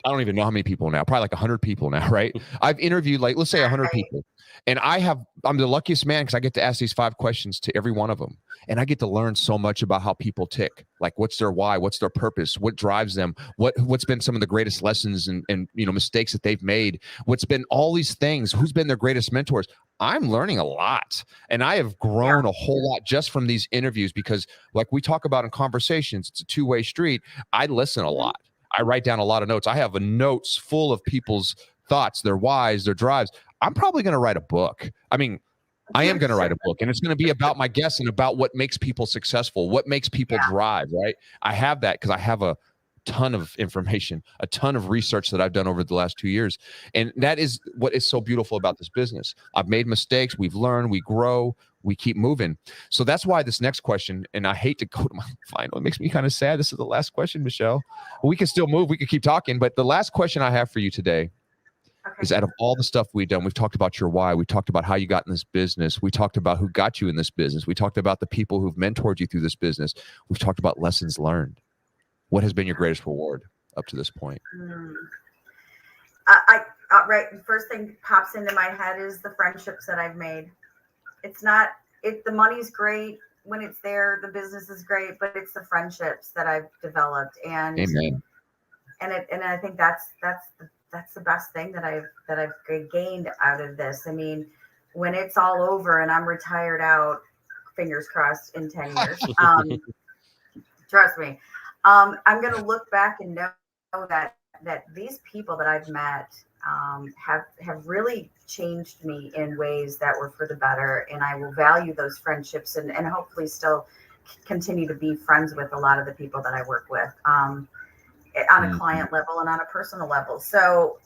I don't even know how many people now, probably like 100 people now, right? I've interviewed, like, let's say 100 people. And I'm the luckiest man because I get to ask these 5 questions to every one of them. And I get to learn so much about how people tick. Like, what's their why? What's their purpose? What drives them? What's been some of the greatest lessons and you know, mistakes that they've made? What's been all these things? Who's been their greatest mentors? I'm learning a lot. And I have grown a whole lot just from these interviews because, like we talk about in conversations, it's a two-way street. I listen a lot. I write down a lot of notes. I have notes full of people's thoughts, their whys, their drives. I'm probably going to write a book. I mean, I am going to write a book, and it's going to be about my guests and about what makes people successful, what makes people drive, right? I have that because I have a ton of information, a ton of research that I've done over the last 2 years. And that is what is so beautiful about this business. I've made mistakes. We've learned, we grow, we keep moving. So that's why this next question, and I hate to go to my final, it makes me kind of sad. This is the last question, Michelle. We can still move. We can keep talking. But the last question I have for you today is, out of all the stuff we've done, we've talked about your why. We talked about how you got in this business. We talked about who got you in this business. We talked about the people who've mentored you through this business. We've talked about lessons learned. What has been your greatest reward up to this point? Right. First thing pops into my head is the friendships that I've made. The money's great when it's there, the business is great, but it's the friendships that I've developed. And Amen. And I think that's the best thing that I've gained out of this. I mean, when it's all over and I'm retired out, fingers crossed, in 10 years, trust me, I'm going to look back and know that these people that I've met have really changed me in ways that were for the better, and I will value those friendships and hopefully still continue to be friends with a lot of the people that I work with on a client level and on a personal level. So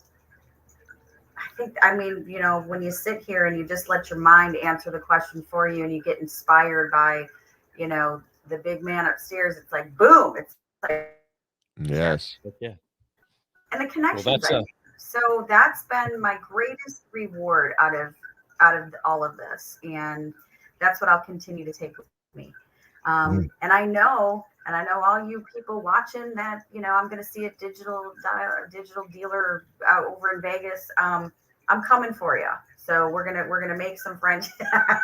I mean, you know, when you sit here and you just let your mind answer the question for you and you get inspired by, you know, the big man upstairs, it's like, boom, it's like, Yes. Yeah. and the connections. Well, so that's been my greatest reward out of all of this. And that's what I'll continue to take with me. And I know all you people watching that, you know, I'm going to see a digital dealer over in Vegas. I'm coming for you. So we're gonna make some friends.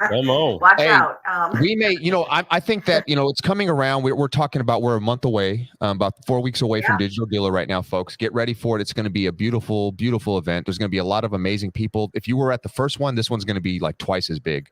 Come on. Watch out. We may, you know, I think that, you know, it's coming around. We're talking about, we're a month away, about 4 weeks away from Digital Dealer right now, folks. Get ready for it. It's going to be a beautiful, beautiful event. There's going to be a lot of amazing people. If you were at the first one, this one's going to be like twice as big.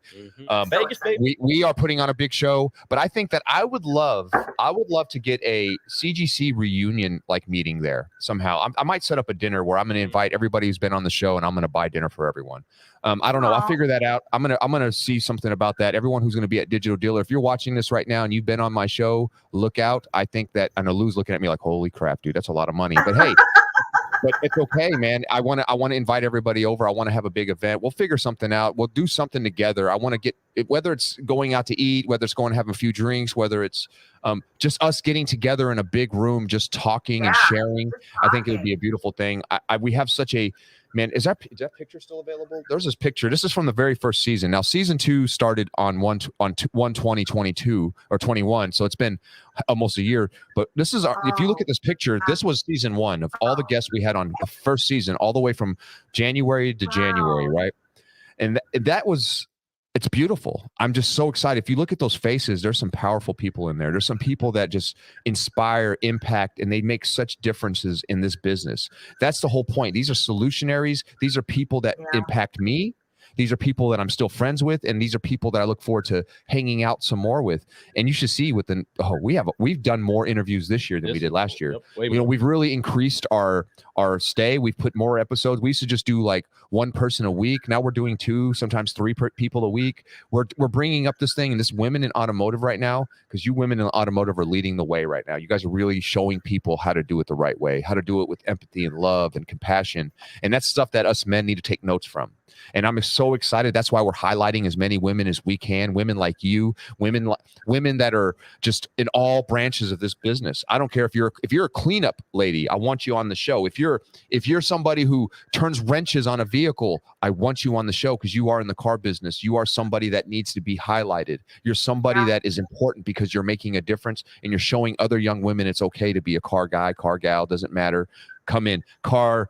Vegas, baby. We are putting on a big show, but I think that I would love to get a CGC reunion like meeting there somehow. I might set up a dinner where I'm going to invite everybody who's been on the show, and I'm going to buy dinner for everyone. I don't know. I'll figure that out. I'm gonna see something about that. Everyone who's going to be at Digital Dealer, if you're watching this right now and you've been on my show, look out. I think that, I know Lou's looking at me like, holy crap, dude, that's a lot of money. But hey, but it's okay, man. I want to invite everybody over. I want to have a big event. We'll figure something out. We'll do something together. I want to get, whether it's going out to eat, whether it's going to have a few drinks, whether it's just us getting together in a big room, just talking and sharing. I think it would be a beautiful thing. We have such a, man, is that picture still available? There's this picture. This is from the very first season. Now, season 2 started on 1/20/22 or 21, so it's been almost a year. But this is if you look at this picture, this was season 1 of all the guests we had on the first season, all the way from January to January, right? And that was. It's beautiful. I'm just so excited. If you look at those faces, there's some powerful people in there. There's some people that just inspire, impact, and they make such differences in this business. That's the whole point. These are solutionaries. These are people that impact me. These are people that I'm still friends with, and these are people that I look forward to hanging out some more with. And you should see we've done more interviews this year than we did last year. Yep, you know, we've really increased our stay. We've put more episodes. We used to just do like one person a week. Now we're doing 2, sometimes 3 people a week. We're bringing up this thing, and this women in automotive right now, because you women in automotive are leading the way right now. You guys are really showing people how to do it the right way, how to do it with empathy and love and compassion. And that's stuff that us men need to take notes from. And I'm so excited. That's why we're highlighting as many women as we can. Women like you, women that are just in all branches of this business. I don't care if you're a cleanup lady. I want you on the show. If you're somebody who turns wrenches on a vehicle, I want you on the show, because you are in the car business. You are somebody that needs to be highlighted. You're somebody that is important because you're making a difference, and you're showing other young women it's okay to be a car guy, car gal, doesn't matter. Come in, car,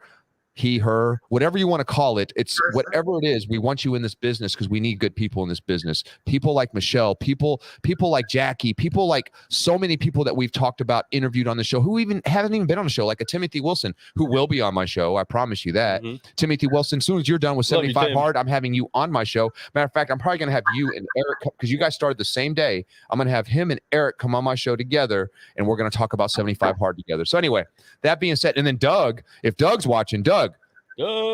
he, her, whatever you want to call it. It's whatever it is. We want you in this business because we need good people in this business. People like Michelle, people like Jackie, people like so many people that we've talked about, interviewed on the show, who haven't even been on the show, like a Timothy Wilson, who will be on my show. I promise you that. Timothy Wilson, as soon as you're done with 75 Hard, I'm having you on my show. Matter of fact, I'm probably going to have you and Eric, because you guys started the same day. I'm going to have him and Eric come on my show together, and we're going to talk about 75 Hard together. So anyway, that being said, and then Doug, if Doug's watching, Doug,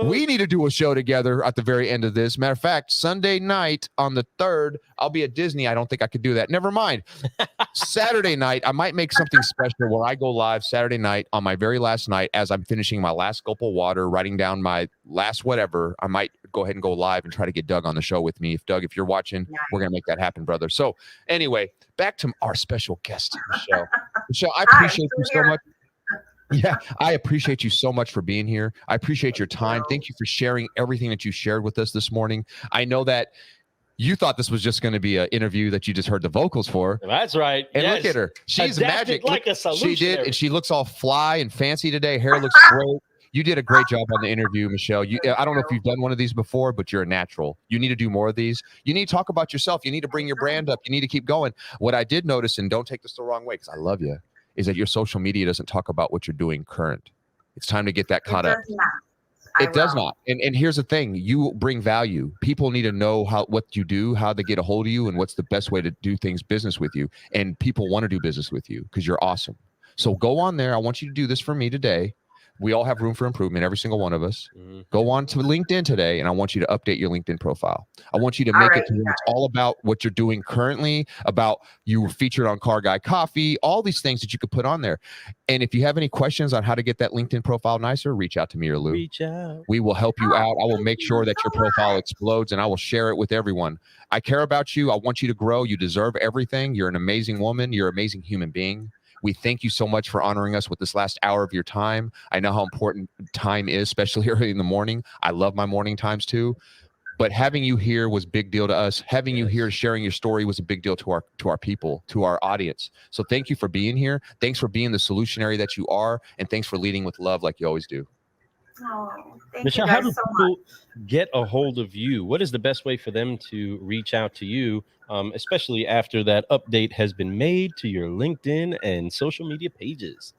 we need to do a show together at the very end of this. Matter of fact, Sunday night on the 3rd, I'll be at Disney. I don't think I could do that. Never mind. Saturday night, I might make something special where I go live Saturday night on my very last night as I'm finishing my last gulp of water, writing down my last whatever. I might go ahead and go live and try to get Doug on the show with me. If you're watching, we're going to make that happen, brother. So anyway, back to our special guest, Michelle. Michelle, I appreciate you so much. Yeah, I appreciate you so much for being here. I appreciate your time. Thank you for sharing everything that you shared with us this morning. I know that you thought this was just going to be an interview that you just heard the vocals for. That's right. And look at her. She's adapted magic. Like a she did, and she looks all fly and fancy today. Hair looks great. You did a great job on the interview, Michelle. I don't know if you've done one of these before, but you're a natural. You need to do more of these. You need to talk about yourself. You need to bring your brand up. You need to keep going. What I did notice, and don't take this the wrong way because I love you, is that your social media doesn't talk about what you're doing current. It's time to get that caught up. It does not. And here's the thing. You bring value. People need to know what you do, how to get a hold of you, and what's the best way to do things business with you. And people want to do business with you because you're awesome. So go on there. I want you to do this for me today. We all have room for improvement, every single one of us. Mhm. Go on to LinkedIn today, and I want you to update your LinkedIn profile. I want you to All make right, it to you where got it's all about what you're doing currently, about you were featured on Car Guy Coffee, all these things that you could put on there. And if you have any questions on how to get that LinkedIn profile nicer, reach out to me or Lou. Reach out. We will help you Oh, out. I will thank make you sure that so your profile much. explodes, and I will share it with everyone. I care about you. I want you to grow. You deserve everything. You're an amazing woman. You're an amazing human being. We thank you so much for honoring us with this last hour of your time. I know how important time is, especially early in the morning. I love my morning times too. But having you here was a big deal to us. Having you here sharing your story was a big deal to our people, to our audience. So thank you for being here. Thanks for being the solutionary that you are. And thanks for leading with love like you always do. Oh, thank Michelle, you how guys do so people much. get a hold of you? What is the best way for them to reach out to you, especially after that update has been made to your LinkedIn and social media pages?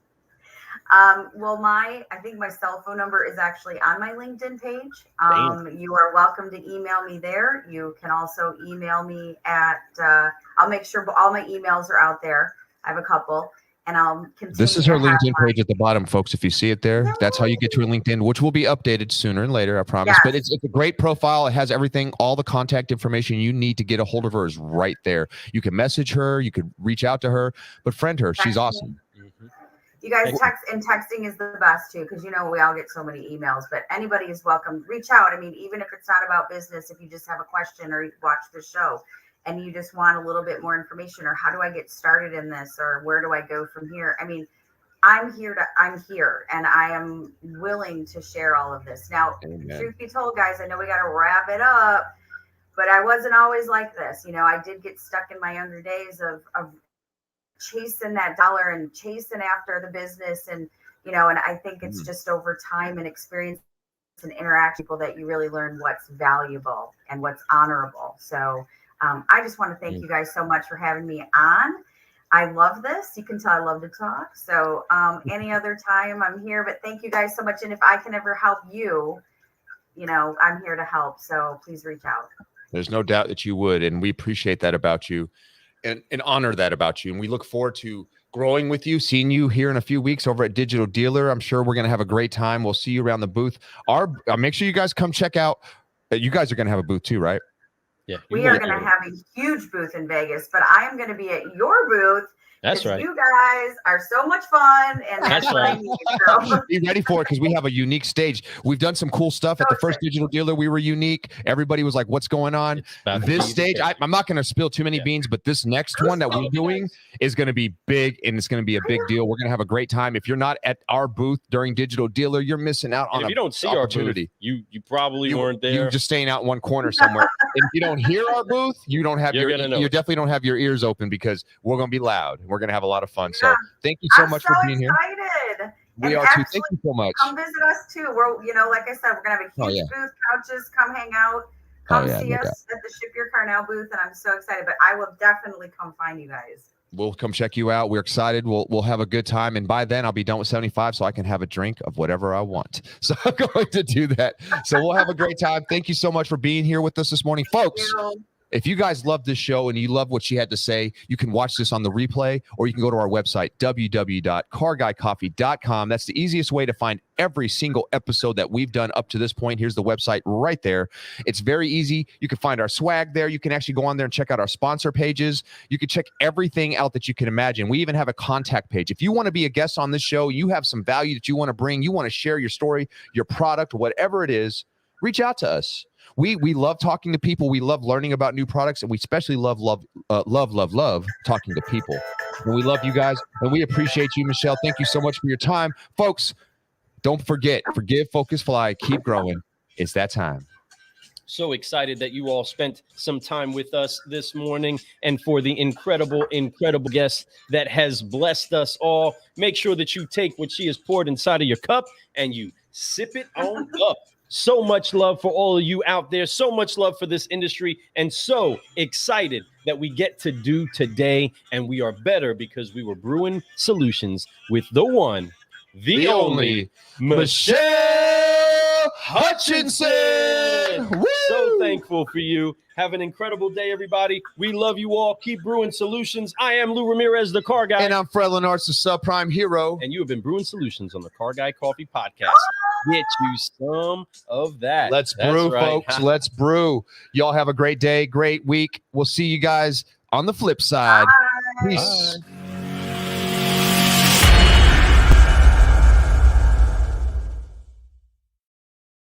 Well, I think my cell phone number is actually on my LinkedIn page. Bam. You are welcome to email me there. You can also email me at, I'll make sure all my emails are out there. I have a couple, and I'll continue This is to her have LinkedIn my, page at the bottom, folks. If you see it there, that's how you get to her LinkedIn, which will be updated sooner and later, I promise. yes, But it's a great profile. It has everything, all the contact information you need to get a hold of her is right there. You can message her, you could reach out to her, but friend her. She's text me. awesome. Mhm. You guys And- text, and texting is the best too, because we all get so many emails, but anybody is welcome. Reach out. I mean, even if it's not about business, if you just have a question or you watch the show and you just want a little bit more information, or how do I get started in this, or where do I go from here? I mean, I'm here and I am willing to share all of this. Now, Amen. truth be told, guys, I know we got to wrap it up, but I wasn't always like this. I did get stuck in my younger days of chasing that dollar and chasing after the business, and I think it's just over time and experience and interact with people that you really learn what's valuable and what's honorable. So I just want to thank you guys so much for having me on. I love this. You can tell I love to talk. So any other time I'm here, but thank you guys so much. And if I can ever help you, I'm here to help. So please reach out. There's no doubt that you would, and we appreciate that about you and honor that about you. And we look forward to growing with you, seeing you here in a few weeks over at Digital Dealer. I'm sure we're going to have a great time. We'll see you around the booth. Make sure you guys come check out. You guys are going to have a booth too, right? Yeah, we are going to have a huge booth in Vegas, but I am going to be at your booth. That's right. You guys are so much fun, and that's what I need. So. Be ready for it, because we have a unique stage. We've done some cool stuff at the first Digital Dealer. We were unique. Everybody was like, "What's going on?" This stage, I'm not going to spill too many beans, but this next one that we're doing is going to be big, and it's going to be a big deal. We're going to have a great time. If you're not at our booth during Digital Dealer, you're missing out on if you don't see opportunity. Our booth, you probably weren't there. You're just staying out in one corner somewhere. And if you don't hear our booth, you don't have you definitely don't have your ears open, because we're going to be loud. We're going to have a lot of fun. So thank you so much for being here. We are too. Thank you so much. Come visit us too. We're, like I said, we're gonna have a huge booth, couches. Come hang out. Come see us at the Ship Your Car Now booth, and I'm so excited. But I will definitely come find you guys. We'll come check you out. We're excited. We'll have a good time, and by then I'll be done with 75, so I can have a drink of whatever I want. So I'm going to do that. So we'll have a great time. Thank you so much for being here with us this morning, folks. If you guys love this show and you love what she had to say, you can watch this on the replay, or you can go to our website, www.carguycoffee.com. That's the easiest way to find every single episode that we've done up to this point. Here's the website right there. It's very easy. You can find our swag there. You can actually go on there and check out our sponsor pages. You can check everything out that you can imagine. We even have a contact page. If you want to be a guest on this show, you have some value that you want to bring, you want to share your story, your product, whatever it is, reach out to us. We love talking to people. We love learning about new products, and we especially love talking to people. And we love you guys, and we appreciate you, Michelle. Thank you so much for your time. Folks, don't forget, forgive, focus, fly, keep growing. It's that time. So excited that you all spent some time with us this morning, and for the incredible guest that has blessed us all. Make sure that you take what she has poured inside of your cup and you sip it on up. So much love for all of you out there. So much love for this industry, and so excited that we get to do today. And we are better because we were brewing solutions with the one, the only Michelle Hutchinson. it. Woo! So thankful for you. Have an incredible day, everybody. We love you all. Keep brewing solutions. I am Lou Ramirez, the Car Guy. And I'm Fred Lenartz, the subprime hero. And you have been brewing solutions on the Car Guy Coffee Podcast. Get you some of that. Let's That's brew, right. folks. Let's brew. Y'all have a great day, great week. We'll see you guys on the flip side. Bye. Peace. Bye.